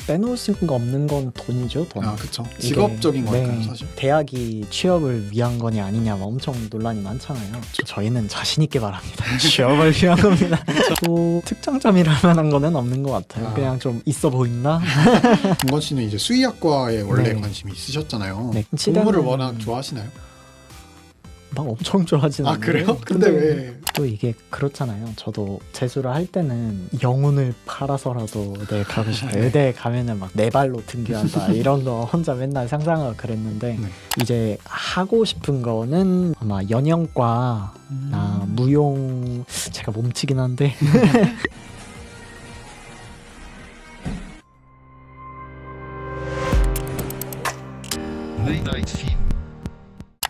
빼놓을 수가 없는 건 돈이죠, 돈. 아, 그쵸. 직업적인 거니까요, 네, 사실. 대학이 취업을 위한 거냐 아니냐 엄청 논란이 많잖아요. 저희는 자신 있게 말합니다. 취업을 위한 겁니다. 또 특장점이랄 만한 거는 없는 것 같아요. 그냥 좀 있어 보인다. 동건 씨는 이제 수의학과에 원래 네. 관심이 있으셨잖아요. 네, 공부를 워낙 좋아하시나요? 막 엄청 좋아하지는 아, 그래요? 근데 왜? 또 이게 그렇잖아요. 저도 재수를 할 때는 영혼을 팔아서라도 의대에 가고 싶어요. 의대에 가면은 막 내 발로 등교한다 이런 거 혼자 맨날 상상하고 그랬는데 네. 이제 하고 싶은 거는 아마 연영과 무용, 제가 몸치긴 한데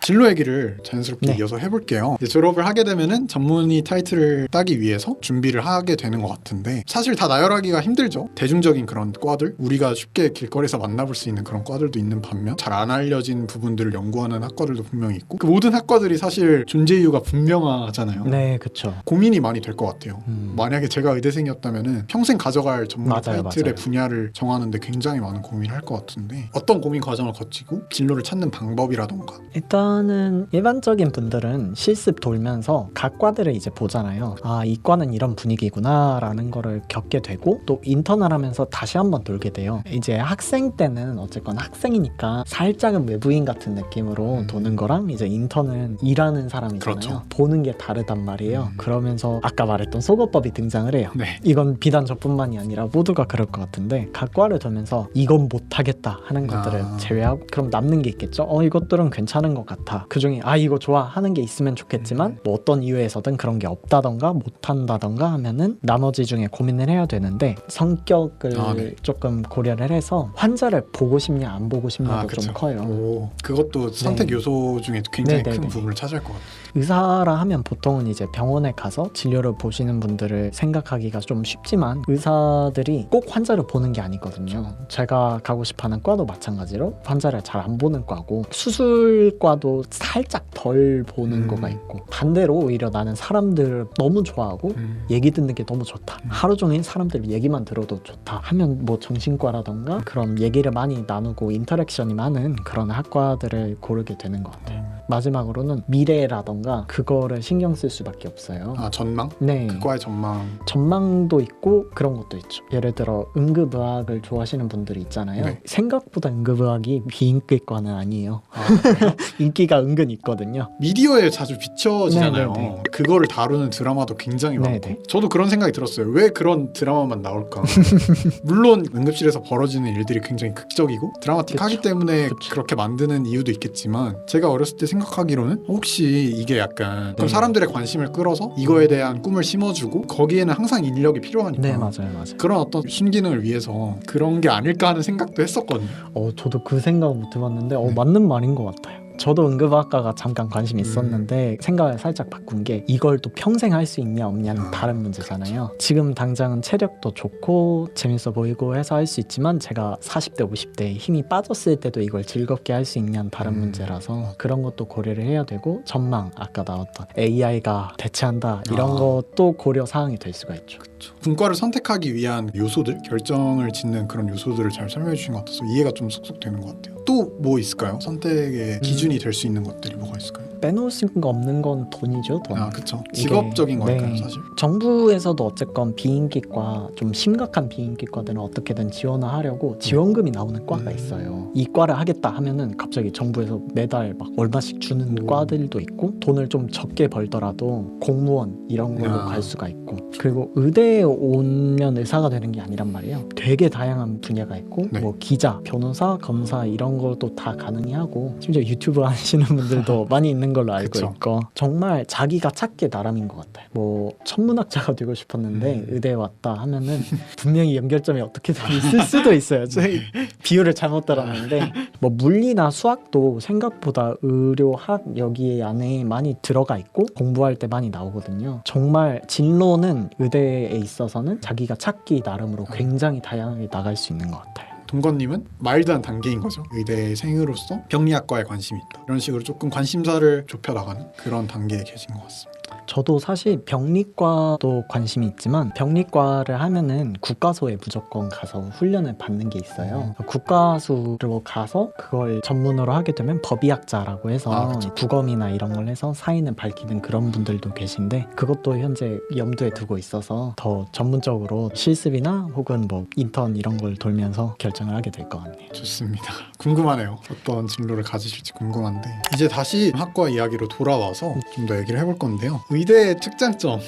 진로 얘기를 자연스럽게 네. 이어서 해볼게요. 이제 졸업을 하게 되면은 전문의 타이틀을 따기 위해서 준비를 하게 되는 것 같은데 사실 다 나열하기가 힘들죠. 대중적인 그런 과들, 우리가 쉽게 길거리에서 만나볼 수 있는 그런 과들도 있는 반면 잘 안 알려진 부분들을 연구하는 학과들도 분명히 있고 그 모든 학과들이 사실 존재 이유가 분명하잖아요. 네, 그렇죠. 고민이 많이 될 것 같아요. 만약에 제가 의대생이었다면은 평생 가져갈 전문의 타이틀의 분야를 정하는데 굉장히 많은 고민을 할 것 같은데 어떤 고민 과정을 거치고 진로를 찾는 방법이라던가. 일단은 일반적인 분들은 실습 돌면서 각 과들을 이제 보잖아요. 아, 이 과는 이런 분위기구나 라는 거를 겪게 되고 또 인턴을 하면서 다시 한번 돌게 돼요. 이제 학생 때는 어쨌건 학생이니까 살짝은 외부인 같은 느낌으로 도는 거랑 이제 인턴은 일하는 사람이잖아요. 그렇죠. 보는 게 다르단 말이에요. 그러면서 아까 말했던 속어법이 등장을 해요. 네. 이건 비단 저뿐만이 아니라 모두가 그럴 것 같은데 각 과를 돌면서 이건 못하겠다 하는 것들을 제외하고 그럼 남는 게 있겠죠. 이것들은 괜찮은 것 같아. 그중에 이거 좋아 하는 게 있으면 좋겠지만 뭐 어떤 이유에서든 그런 게 없다던가 못한다던가 하면은 나머지 중에 고민을 해야 되는데 성격을 네. 조금 고려를 해서 환자를 보고 싶냐 안 보고 싶냐도 좀 그쵸. 커요. 오, 그것도 선택 요소 중에 굉장히 큰 부분을 차지할 것 같아요. 의사라 하면 보통은 이제 병원에 가서 진료를 보시는 분들을 생각하기가 좀 쉽지만 의사들이 꼭 환자를 보는 게 아니거든요. 제가 가고 싶어하는 과도 마찬가지로 환자를 잘 안 보는 과고 수술과도 살짝 덜 보는 거가 있고 반대로 오히려 나는 사람들을 너무 좋아하고 얘기 듣는 게 너무 좋다. 하루 종일 사람들 얘기만 들어도 좋다 하면 뭐 정신과라던가 그런 얘기를 많이 나누고 인터랙션이 많은 그런 학과들을 고르게 되는 것 같아요. 마지막으로는 미래라던가 그거를 신경 쓸 수밖에 없어요. 전망? 네. 그 과의 전망도 있고 그런 것도 있죠. 예를 들어 응급의학을 좋아하시는 분들이 있잖아요. 네. 생각보다 응급의학이 비인기과는 아니에요. 인기가 은근 있거든요. 미디어에 자주 비춰지잖아요. 네네네. 그거를 다루는 드라마도 굉장히 많고 네네. 저도 그런 생각이 들었어요. 왜 그런 드라마만 나올까? 물론 응급실에서 벌어지는 일들이 굉장히 극적이고 드라마틱하기 때문에 그렇게 만드는 이유도 있겠지만 제가 어렸을 때 생각하기로는 혹시 이게 약간 그럼 사람들의 관심을 끌어서 이거에 대한 꿈을 심어주고 거기에는 항상 인력이 필요하니까 네, 맞아요. 그런 어떤 순기능을 위해서 그런 게 아닐까 하는 생각도 했었거든요. 저도 그 생각은 못 해봤는데 네. 맞는 말인 것 같아요. 저도 응급학과가 잠깐 관심이 있었는데 생각을 살짝 바꾼 게 이걸 또 평생 할 수 있냐 없냐는 다른 문제잖아요. 지금 당장은 체력도 좋고 재밌어 보이고 해서 할 수 있지만 제가 40대 50대에 힘이 빠졌을 때도 이걸 즐겁게 할 수 있냐는 다른 문제라서 그런 것도 고려를 해야 되고 전망, 아까 나왔던 AI가 대체한다 이런 것도 고려 사항이 될 수가 있죠. 분과를 선택하기 위한 요소들, 결정을 짓는 그런 요소들을 잘 설명해 주신 것 같아서 이해가 좀 쏙쏙 되는 것 같아요. 또 뭐 있을까요? 선택의 기준이 될 수 있는 것들이 뭐가 있을까요? 빼놓을 수가 없는 건 돈이죠, 돈. 그쵸. 직업적인 거니까요, 사실. 정부에서도 어쨌건 비인기과, 좀 심각한 비인기과들은 어떻게든 지원을 하려고 지원금이 나오는 과가 있어요. 이 과를 하겠다 하면은 갑자기 정부에서 매달 막 얼마씩 주는 과들도 있고 돈을 좀 적게 벌더라도 공무원 이런 걸로 갈 수가 있고 그리고 의대에 오면 의사가 되는 게 아니란 말이에요. 되게 다양한 분야가 있고 뭐 기자, 변호사, 검사 이런 것도 다 가능하고 심지어 유튜브 하시는 분들도 많이 있는 걸로 알고 있고 정말 자기가 찾기에 나름인 것 같아요. 뭐 천문학자가 되고 싶었는데 의대에 왔다 하면은 분명히 연결점이 어떻게든 있을 수도 있어요. 저희 비율을 잘못 들었는데 뭐 물리나 수학도 생각보다 의료학 여기 안에 많이 들어가 있고 공부할 때 많이 나오거든요. 정말 진로는 의대에 있어서는 자기가 찾기 나름으로 굉장히 다양하게 나갈 수 있는 것 같아요. 동건님은 마일드한 단계인 거죠. 의대생으로서 병리학과에 관심이 있다. 이런 식으로 조금 관심사를 좁혀나가는 그런 단계에 계신 것 같습니다. 저도 사실 병리과도 관심이 있지만 병리과를 하면은 국가소에 무조건 가서 훈련을 받는 게 있어요. 국가수로 가서 그걸 전문으로 하게 되면 법의학자라고 해서 그쵸. 부검이나 이런 걸 해서 사인을 밝히는 그런 분들도 계신데 그것도 현재 염두에 두고 있어서 더 전문적으로 실습이나 혹은 뭐 인턴 이런 걸 돌면서 결정을 하게 될 것 같네요. 좋습니다. 궁금하네요. 어떤 진로를 가지실지 궁금한데 이제 다시 학과 이야기로 돌아와서 좀 더 얘기를 해볼 건데요. 의대의 특장점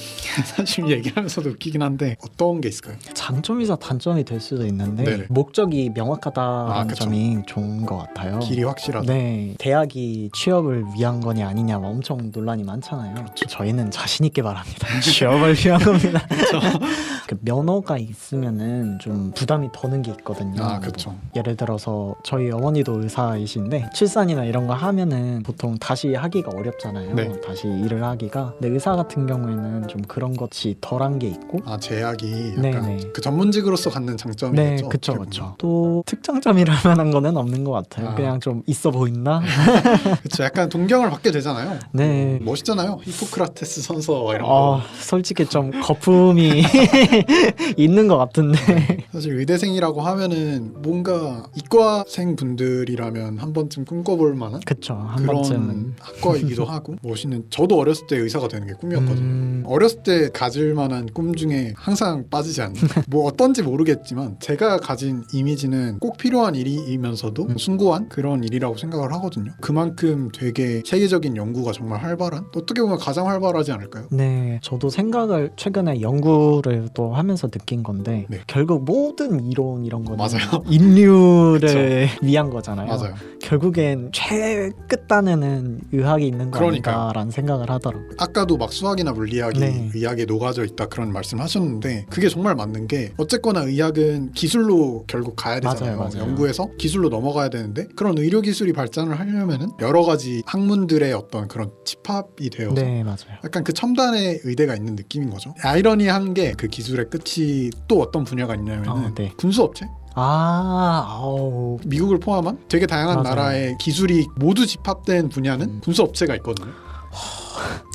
사실 얘기하면서도 웃기긴 한데 어떤 게 있을까요? 장점이자 단점이 될 수도 있는데 네네. 목적이 명확하다는 그쵸. 점이 좋은 것 같아요. 길이 확실하다. 네, 대학이 취업을 위한 거니 아니냐 엄청 논란이 많잖아요. 그렇죠. 저희는 자신 있게 말합니다. 취업을 위한 겁니다. 그 면허가 있으면은 좀 부담이 더는 게 있거든요. 그렇죠. 뭐 예를 들어서 저희 어머니도 의사이신데 출산이나 이런 거 하면은 보통 다시 하기가 어렵잖아요. 네. 다시 일을 하기가. 근데 의사 같은 경우에는 좀 그런 것이 덜한 게 있고. 제약이 약간 네네. 그 전문직으로서 갖는 장점이겠죠. 네, 그쵸, 어떻게 보면. 그쵸. 또 특장점이랄 만한 거는 없는 것 같아요. 아. 그냥 좀 있어 보인다? 그쵸. 약간 동경을 받게 되잖아요. 네. 멋있잖아요. 히포크라테스 선서 이런 거. 솔직히 좀 거품이 있는 것 같은데. 사실 의대생이라고 하면은 뭔가 이과생 분들이라면 한 번쯤 꿈꿔볼 만한 그쵸, 한 그런 번쯤은. 학과이기도 하고 멋있는. 저도 어렸을 때 의사가 되는 게 꿈이었거든요. 어렸을 때 가질 만한 꿈 중에 항상 빠지지 않는 뭐 어떤지 모르겠지만 제가 가진 이미지는 꼭 필요한 일이면서도 숭고한 그런 일이라고 생각을 하거든요. 그만큼 되게 세계적인 연구가 정말 활발한, 어떻게 보면 가장 활발하지 않을까요? 네, 저도 생각을 최근에 연구를 또 하면서 느낀 건데 네. 결국 모든 이론 이런 거는 맞아요. 인류를 위한 거잖아요. 맞아요. 결국엔 최 끝단에는 의학이 있는 거 그러니까요. 아닌가라는 생각을 하더라고요. 아까도 막 수학이나 물리학이 네. 의학에 녹아져 있다 그런 말씀 하셨는데 그게 정말 맞는 게 어쨌거나 의학은 기술로 결국 가야 되잖아요. 맞아요. 연구에서 기술로 넘어가야 되는데 그런 의료 기술이 발전을 하려면은 여러 가지 학문들의 어떤 그런 집합이 되어서 네, 맞아요. 약간 그 첨단의 의대가 있는 느낌인 거죠. 아이러니한 게 그 기술의 끝이 또 어떤 분야가 있냐면은 네. 군수업체? 아우. 미국을 포함한 되게 다양한 맞아요. 나라의 기술이 모두 집합된 분야는 군수업체가 있거든요.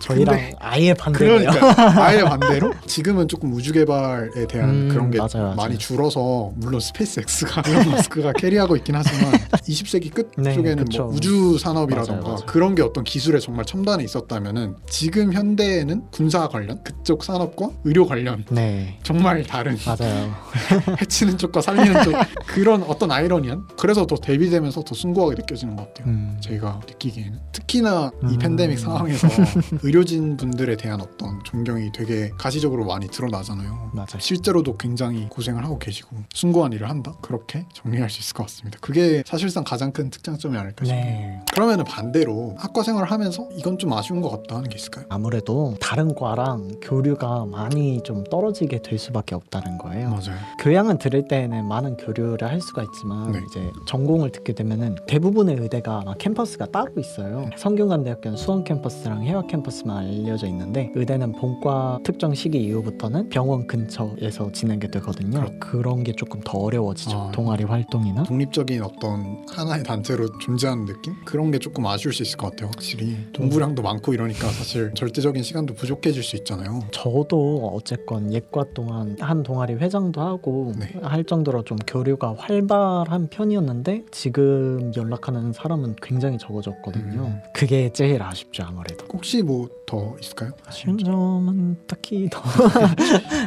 저희랑 근데 아예 반대예요. 그러니까 아예 반대로 지금은 조금 우주 개발에 대한 그런 게 맞아요. 많이 줄어서 물론 스페이스X가 일론 머스크가 캐리하고 있긴 하지만 20세기 끝 네, 쪽에는 그쵸. 뭐 우주 산업이라던가 맞아요. 그런 게 어떤 기술에 정말 첨단에 있었다면은 지금 현대에는 군사 관련 그쪽 산업과 의료 관련 네, 정말 다른 맞아요. 해치는 쪽과 살리는 쪽 그런 어떤 아이러니한, 그래서 더 대비되면서 더 숭고하게 느껴지는 것 같아요. 제가 느끼기에는 특히나 이 팬데믹 상황에서 의료진 분들에 대한 어떤 존경이 되게 가시적으로 많이 드러나잖아요. 맞아요. 실제로도 굉장히 고생을 하고 계시고 숭고한 일을 한다, 그렇게 정리할 수 있을 것 같습니다. 그게 사실상 가장 큰 특장점이 아닐까 싶어요. 네. 그러면 반대로 학과 생활을 하면서 이건 좀 아쉬운 것 같다 하는 게 있을까요? 아무래도 다른 과랑 교류가 많이 좀 떨어지게 될 수밖에 없다는 거예요. 맞아요. 교양은 들을 때에는 많은 교류를 할 수가 있지만 네. 이제 전공을 듣게 되면은 대부분의 의대가 아마 캠퍼스가 따로 있어요. 성균관대학교는 수원 캠퍼스랑 해외 캠퍼스만 알려져 있는데 의대는 본과 특정 시기 이후부터는 병원 근처에서 지내게 되거든요. 그런 게 조금 더 어려워지죠. 동아리 활동이나. 독립적인 어떤 하나의 단체로 존재하는 느낌? 그런 게 조금 아쉬울 수 있을 것 같아요. 확실히 동부량도 많고 이러니까 사실 절대적인 시간도 부족해질 수 있잖아요. 저도 어쨌건 예과 동안 한 동아리 회장도 하고 네. 할 정도로 좀 교류가 활발한 편이었는데 지금 연락하는 사람은 굉장히 적어졌거든요. 그게 제일 아쉽죠, 아무래도. 혹시 뭐 더 있을까요? 아쉬운 점은 딱히 더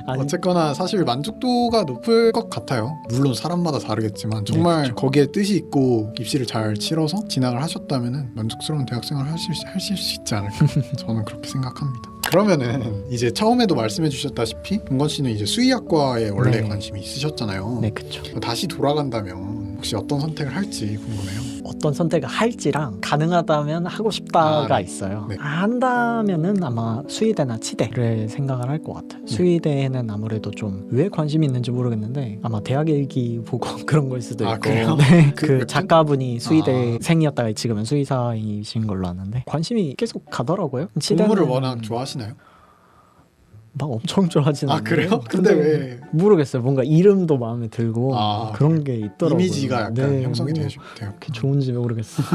아니, 어쨌거나 사실 만족도가 높을 것 같아요. 물론 사람마다 다르겠지만 정말 그렇죠. 거기에 뜻이 있고 입시를 잘 치러서 진학을 하셨다면 만족스러운 대학생활을 하실 수 있지 않을까 저는 그렇게 생각합니다. 그러면은 이제 처음에도 말씀해 주셨다시피 동건 씨는 이제 수의학과에 원래 네. 관심이 있으셨잖아요. 네, 그쵸. 다시 돌아간다면 혹시 어떤 선택을 할지 궁금해요. 어떤 선택을 할지랑 가능하다면 하고 싶다가 네. 있어요. 네. 한다면은 아마 수의대나 치대를 생각을 할 것 같아요. 수의대는 아무래도 좀 왜 관심이 있는지 모르겠는데 아마 대학 일기 보고 그런 걸 수도 있고. 그래요? 네. 그 그 몇 작가분이 수의대생이었다가 지금은 수의사이신 걸로 아는데 관심이 계속 가더라고요. 동물을 워낙 좋아하시나요? 막 엄청 좋아하진 아 않아요. 그래요? 근데 왜 모르겠어요. 뭔가 이름도 마음에 들고 아, 그런 게 있더라고요. 이미지가 약간 네, 형성이 뭐 되죠. 그렇게 좋은지 모르겠어요.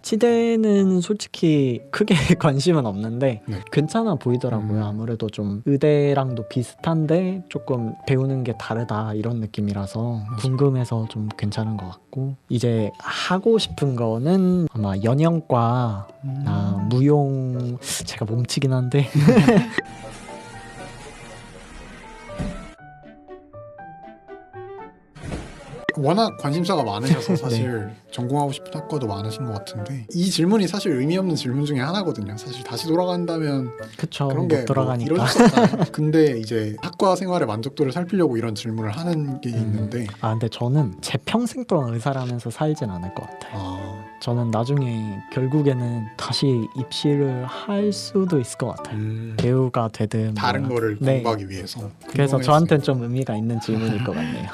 치대는 솔직히 크게 관심은 없는데 네. 괜찮아 보이더라고요. 아무래도 좀 의대랑도 비슷한데 조금 배우는 게 다르다 이런 느낌이라서 맞아요. 궁금해서 좀 괜찮은 것 같고 이제 하고 싶은 거는 아마 연영과 무용 제가 몸치긴 한데 워낙 관심사가 많으셔서 사실 전공하고 싶은 학과도 많으신 것 같은데 이 질문이 사실 의미 없는 질문 중에 하나거든요. 사실 다시 돌아간다면 그쵸 그런 못 게뭐 돌아가니까 이루어졌잖아요. 근데 이제 학과 생활의 만족도를 살피려고 이런 질문을 하는 게 있는데 아 근데 저는 제 평생 동안 의사라면서 살진 않을 것 같아요. 아, 저는 나중에 결국에는 다시 입시를 할 수도 있을 것 같아요. 배우가 되든 다른 뭐. 거를 네. 공부하기 위해서 그래서 궁금했어요. 저한테는 좀 의미가 있는 질문일 것 같네요.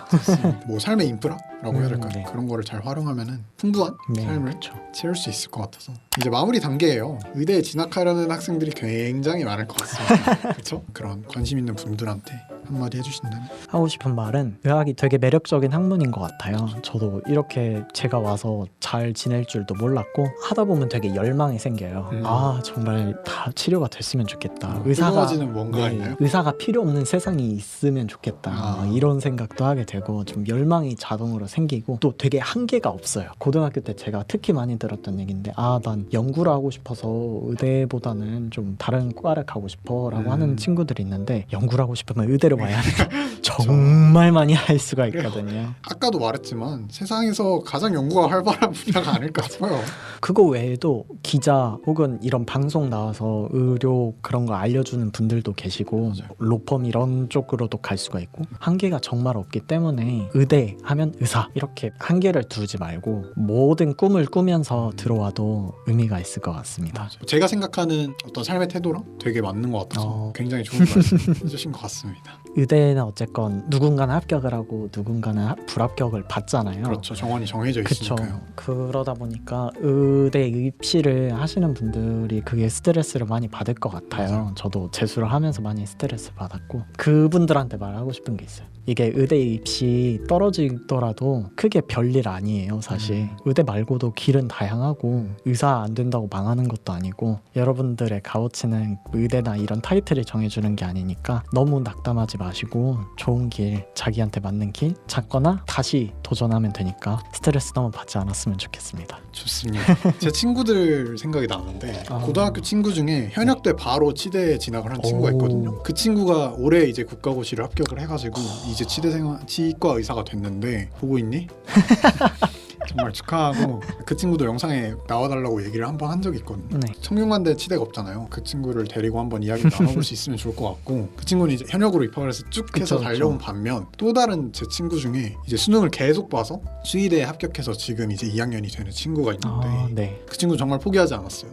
뭐 삶의 인프라라고 해야 될까요? 네. 그런 거를 잘 활용하면은 풍부한 네, 삶을 그렇죠. 채울 수 있을 것 같아서 이제 마무리 단계예요. 의대에 진학하려는 학생들이 굉장히 많을 것 같습니다. 그렇죠? 그런 관심 있는 분들한테 한마디 해주신다면 하고 싶은 말은 의학이 되게 매력적인 학문인 것 같아요. 저도 이렇게 제가 와서 잘 지낼 줄도 몰랐고 하다 보면 되게 열망이 생겨요. 아 정말 다 치료가 됐으면 좋겠다. 뜨거워지는 뭔가가 있나요? 의사가 필요 없는 세상이 있으면 좋겠다. 아. 이런 생각도 하게 되고 좀 열망이 자동으로 생기고 또 되게 한계가 없어요. 고등학교 때 제가 특히 많이 들었던 얘기인데 아 난 연구를 하고 싶어서 의대보다는 좀 다른 과를 가고 싶어 라고 하는 친구들이 있는데 연구를 하고 싶으면 의대를 와야 하니까 정말 많이 할 수가 있거든요. 아까도 말했지만 세상에서 가장 연구가 활발한 분야가 아닐까 싶어요. 그거 외에도 기자 혹은 이런 방송 나와서 의료 그런 거 알려주는 분들도 계시고 맞아요. 로펌 이런 쪽으로도 갈 수가 있고 한계가 정말 없기 때문에 의대 하면 의사 이렇게 한계를 두지 말고 모든 꿈을 꾸면서 들어와도 의미가 있을 것 같습니다. 제가 생각하는 어떤 삶의 태도랑 되게 맞는 것 같아서 굉장히 좋은 말씀 해주신 것 같습니다. 의대는 어쨌건 누군가는 합격을 하고 누군가는 불합격을 받잖아요. 그렇죠. 정원이 정해져 그쵸. 있으니까요. 그러다 보니까 의대 입시를 하시는 분들이 그게 스트레스를 많이 받을 것 같아요. 맞아요. 저도 재수를 하면서 많이 스트레스 받았고 그분들한테 말하고 싶은 게 있어요. 이게 의대 입시 떨어지더라도 크게 별일 아니에요. 사실 의대 말고도 길은 다양하고 의사 안 된다고 망하는 것도 아니고 여러분들의 값어치는 의대나 이런 타이틀이 정해주는 게 아니니까 너무 낙담하지 마시고 좋은 길 자기한테 맞는 길 찾거나 다시 도전하면 되니까 스트레스 너무 받지 않았으면 좋겠습니다. 좋습니다. 제 친구들 생각이 나는데 고등학교 친구 중에 현역 때 바로 치대에 진학을 한 친구가 있거든요. 그 친구가 올해 이제 국가고시를 합격을 해가지고 이제 치과 의사가 됐는데 보고 있니? 정말 축하하고 그 친구도 영상에 나와달라고 얘기를 한 번 한 적이 있거든요. 네. 청균관대 치대가 없잖아요. 그 친구를 데리고 한번 이야기를 나눠볼 수 있으면 좋을 것 같고 그 친구는 이제 현역으로 입학을 해서 쭉 해서 그쵸, 달려온 반면 또 다른 제 친구 중에 이제 수능을 계속 봐서 수의대에 합격해서 지금 이제 2학년이 되는 친구가 있는데 네. 그 친구 정말 포기하지 않았어요.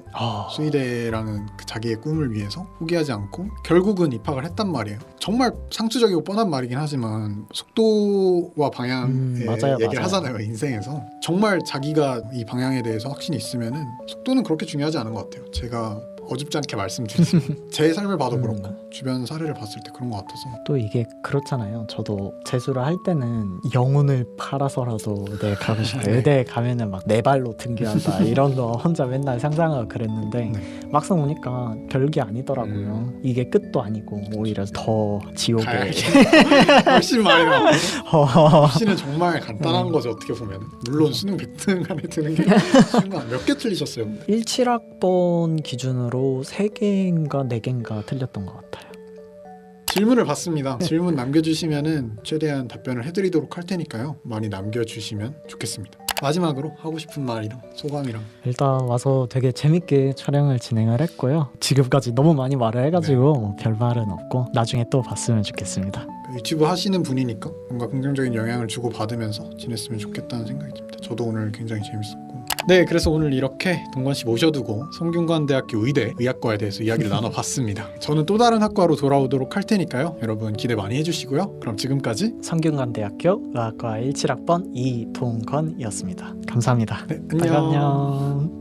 수의대라는 그 자기의 꿈을 위해서 포기하지 않고 결국은 입학을 했단 말이에요. 정말 상투적이고 뻔한 말이긴 하지만 속도와 방향의 맞아요, 얘기를 맞아요. 하잖아요. 인생에서 정말 자기가 이 방향에 대해서 확신이 있으면은 속도는 그렇게 중요하지 않은 것 같아요. 제가 어줍지 않게 말씀드리지만 제 삶을 봐도 그렇고 주변 사례를 봤을 때 그런 것 같아서 또 이게 그렇잖아요. 저도 재수를 할 때는 영혼을 팔아서라도 의대에 가고 싶다. 의대에 가면은 막 내 발로 등교한다 이런 거 혼자 맨날 상상하고 그랬는데 막상 오니까 별게 아니더라고요. 이게 끝도 아니고 오히려 더 지옥에 가야지. 훨씬 많이 나와요. 입시는 정말 간단한 거죠. 어떻게 보면 물론 수능 100등 안에 드는 게 쉬운 건 몇 개 틀리셨어요? 17학번 기준으로 3개인가 4개인가 틀렸던 것 같아요. 질문을 받습니다. 질문 남겨주시면은 최대한 답변을 해드리도록 할 테니까요. 많이 남겨주시면 좋겠습니다. 마지막으로 하고 싶은 말이랑 소감이랑 일단 와서 되게 재밌게 촬영을 진행을 했고요. 지금까지 너무 많이 말을 해가지고 뭐 별말은 없고 나중에 또 봤으면 좋겠습니다. 유튜브 하시는 분이니까 뭔가 긍정적인 영향을 주고 받으면서 지냈으면 좋겠다는 생각이 듭니다. 저도 오늘 굉장히 재밌었고 네, 그래서 오늘 이렇게 동건 씨 모셔두고 성균관대학교 의대 의학과에 대해서 이야기를 나눠봤습니다. 저는 또 다른 학과로 돌아오도록 할 테니까요. 여러분 기대 많이 해주시고요. 그럼 지금까지 성균관대학교 의학과 17학번 이동건이었습니다. 감사합니다. 네, 안녕.